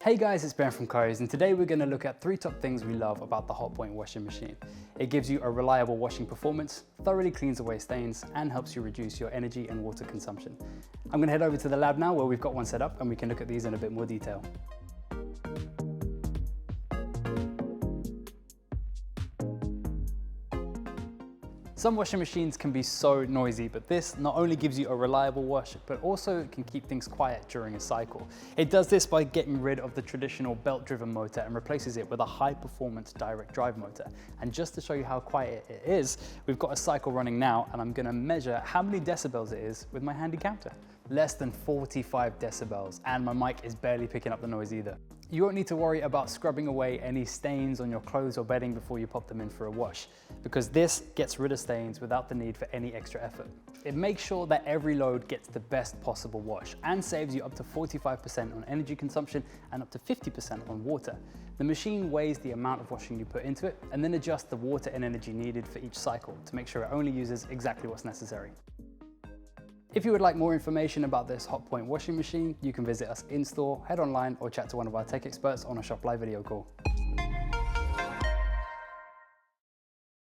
Hey guys, it's Ben from Currys, and today we're going to look at 3 top things we love about the Hotpoint washing machine. It gives you a reliable washing performance, thoroughly cleans away stains, and helps you reduce your energy and water consumption. I'm going to head over to the lab now where we've got one set up and we can look at these in a bit more detail. Some washing machines can be so noisy, but this not only gives you a reliable wash, but also can keep things quiet during a cycle. It does this by getting rid of the traditional belt-driven motor and replaces it with a high-performance direct drive motor. And just to show you how quiet it is, we've got a cycle running now, and I'm gonna measure how many decibels it is with my handy counter. Less than 45 decibels, and my mic is barely picking up the noise either. You won't need to worry about scrubbing away any stains on your clothes or bedding before you pop them in for a wash, because this gets rid of stains without the need for any extra effort. It makes sure that every load gets the best possible wash and saves you up to 45% on energy consumption and up to 50% on water. The machine weighs the amount of washing you put into it and then adjusts the water and energy needed for each cycle to make sure it only uses exactly what's necessary. If you would like more information about this Hotpoint washing machine, you can visit us in store, head online, or chat to one of our tech experts on a Shop Live video call.